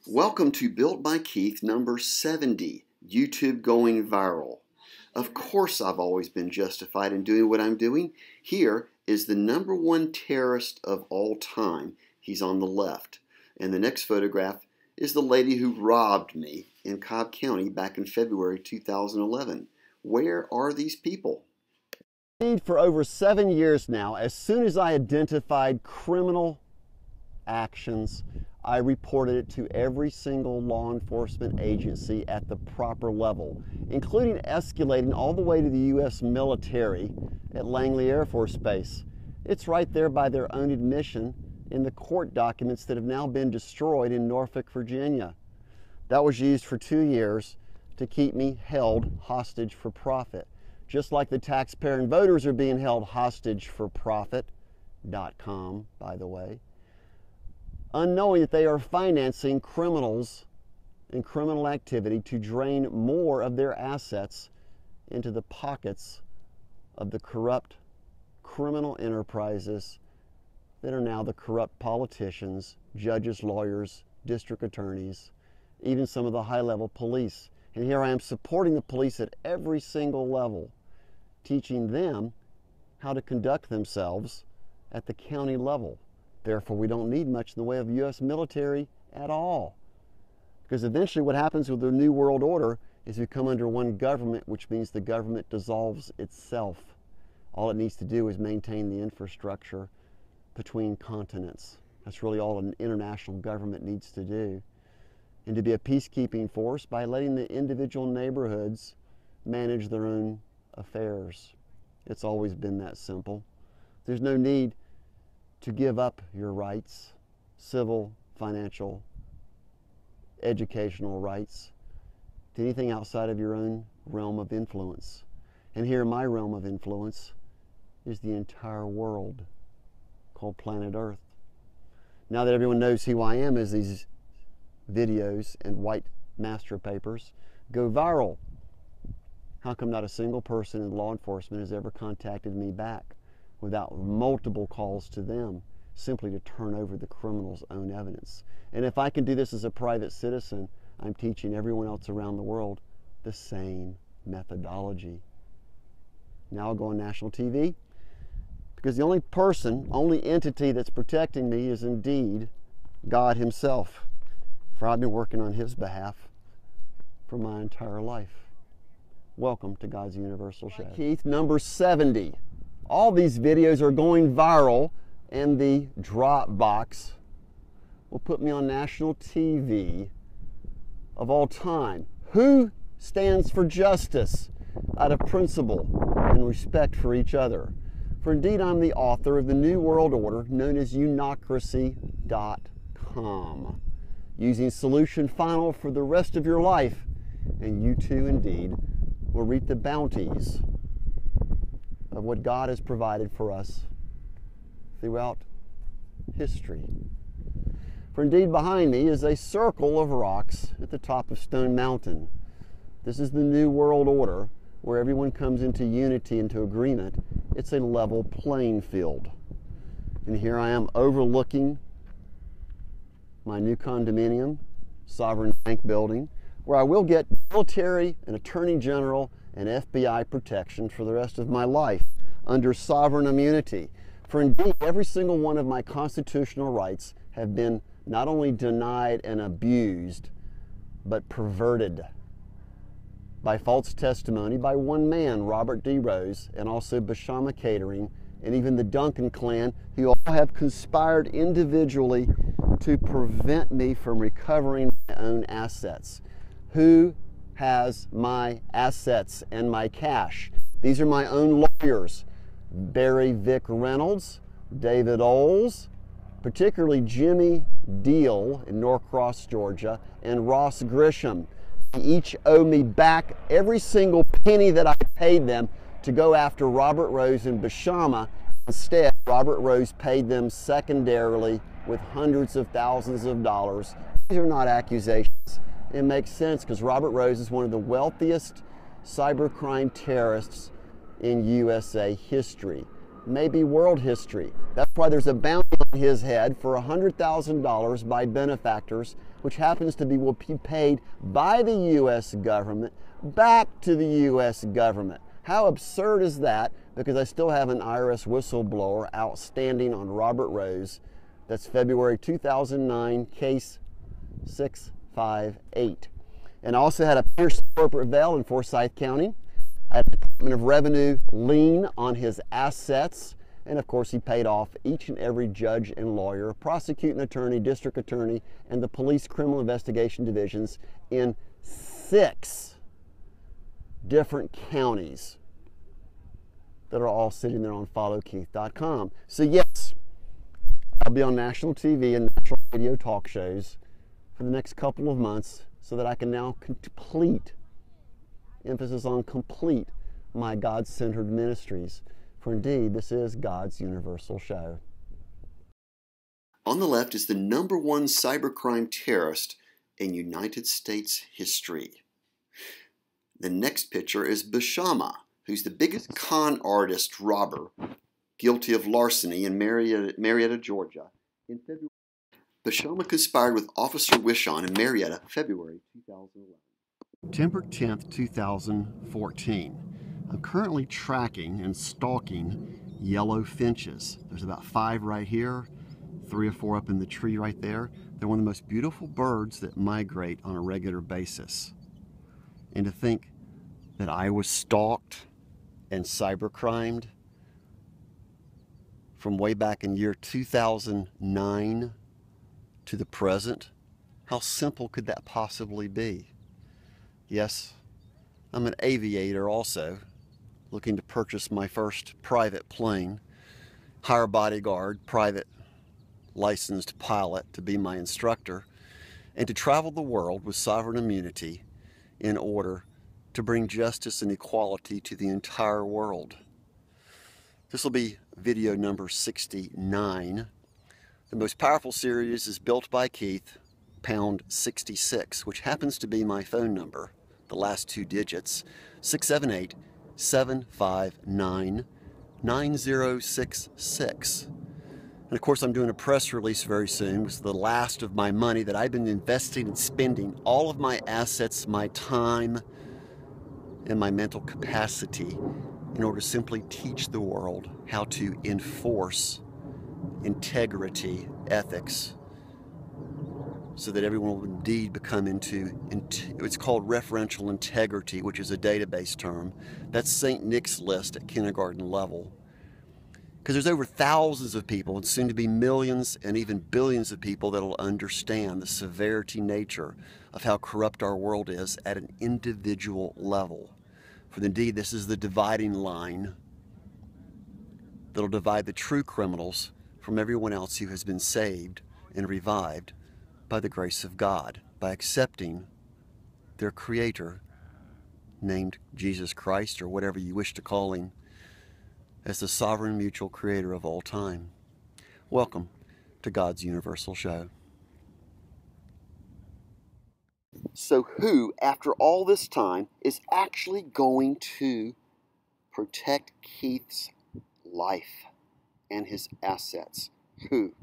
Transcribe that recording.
Welcome to Built by Kieith number 70, YouTube going viral. Of course I've always been justified in doing what I'm doing. Here is the #1 terrorist of all time. He's on the left. And the next photograph is the lady who robbed me in Cobb County back in February 2011. Where are these people? For over 7 years now, as soon as I identified criminal actions, I reported it to every single law enforcement agency at the proper level, including escalating all the way to the U.S. military at Langley Air Force Base. It's right there by their own admission in the court documents that have now been destroyed in Norfolk, Virginia. That was used for 2 years to keep me held hostage for profit, just like the taxpayer and voters are being held hostage for profit.com, by the way, unknowing that they are financing criminals and criminal activity to drain more of their assets into the pockets of the corrupt criminal enterprises that are now the corrupt politicians, judges, lawyers, district attorneys, even some of the high-level police. And here I am supporting the police at every single level, teaching them how to conduct themselves at the county level. Therefore, we don't need much in the way of U.S. military at all. Because eventually what happens with the New World Order is we come under one government, which means the government dissolves itself. All it needs to do is maintain the infrastructure between continents. That's really all an international government needs to do. And to be a peacekeeping force by letting the individual neighborhoods manage their own affairs. It's always been that simple. There's no need to give up your rights, civil, financial, educational rights, to anything outside of your own realm of influence. And here my realm of influence is the entire world, called planet Earth. Now that everyone knows who I am, as these videos and white master papers go viral, how come not a single person in law enforcement has ever contacted me back without multiple calls to them, simply to turn over the criminal's own evidence? And if I can do this as a private citizen, I'm teaching everyone else around the world the same methodology. Now I'll go on national TV, because the only entity that's protecting me is indeed God himself. For I've been working on his behalf for my entire life. Welcome to God's Universal Show. Kieith number 70. All these videos are going viral, and the drop box will put me on national TV of all time. Who stands for justice out of principle and respect for each other? For indeed I'm the author of the New World Order, known as Unocracy.com, using Solution Final for the rest of your life, and you too indeed will reap the bounties of what God has provided for us throughout history. For indeed behind me is a circle of rocks at the top of Stone Mountain. This is the New World Order, where everyone comes into unity, into agreement. It's a level playing field. And here I am overlooking my new condominium, Sovereign Bank building, where I will get military and attorney general and FBI protection for the rest of my life under sovereign immunity. For indeed, every single one of my constitutional rights have been not only denied and abused, but perverted by false testimony by one man, Robert D. Rose, and also Bashama Catering, and even the Duncan clan, who all have conspired individually to prevent me from recovering my own assets. Who has my assets and my cash? These are my own lawyers. Barry Vic Reynolds, David Oles, particularly Jimmy Deal in Norcross, Georgia, and Ross Grisham. They each owe me back every single penny that I paid them to go after Robert Rose and Bashama. Instead, Robert Rose paid them secondarily with hundreds of thousands of dollars. These are not accusations. It makes sense because Robert Rose is one of the wealthiest cybercrime terrorists in USA history, maybe world history. That's why there's a bounty on his head for $100,000 by benefactors, which happens to will be paid by the U.S. government back to the U.S. government. How absurd is that? Because I still have an IRS whistleblower outstanding on Robert Rose. That's February 2009, case 658. And I also had a pierced corporate veil in Forsyth County. I had a Department of Revenue lien on his assets. And of course, he paid off each and every judge and lawyer, prosecuting attorney, district attorney, and the police criminal investigation divisions in 6 different counties that are all sitting there on followkeith.com. So yes, I'll be on national TV and national radio talk shows for the next couple of months so that I can now complete, emphasis on complete, my God-centered ministries. For indeed, this is God's universal show. On the left is the #1 cybercrime terrorist in United States history. The next picture is Bashama, who's the biggest con artist robber, guilty of larceny in Marietta, Georgia. In February, Bashama conspired with Officer Wishon in Marietta, February 2011. September 10th, 2014. I'm currently tracking and stalking yellow finches. There's about 5 right here, 3 or 4 up in the tree right there. They're one of the most beautiful birds that migrate on a regular basis. And to think that I was stalked and cybercrimed from way back in year 2009 to the present, how simple could that possibly be? Yes, I'm an aviator also, looking to purchase my first private plane, hire a bodyguard, private licensed pilot to be my instructor, and to travel the world with sovereign immunity in order to bring justice and equality to the entire world. This will be video number 69. The most powerful series is Built by Kieith, pound 66, which happens to be my phone number, the last 2 digits, 678-759-9066. And of course, I'm doing a press release very soon. It's the last of my money that I've been investing and spending all of my assets, my time, and my mental capacity in order to simply teach the world how to enforce integrity, ethics, so that everyone will indeed become it's called referential integrity, which is a database term. That's St. Nick's list at kindergarten level. Because there's over thousands of people, and soon to be millions and even billions of people that will understand the severity nature of how corrupt our world is at an individual level. For indeed, this is the dividing line that'll divide the true criminals from everyone else who has been saved and revived by the grace of God, by accepting their Creator, named Jesus Christ, or whatever you wish to call Him, as the sovereign mutual creator of all time. Welcome to God's Universal Show. So who, after all this time, is actually going to protect Kieith's life and his assets? Who?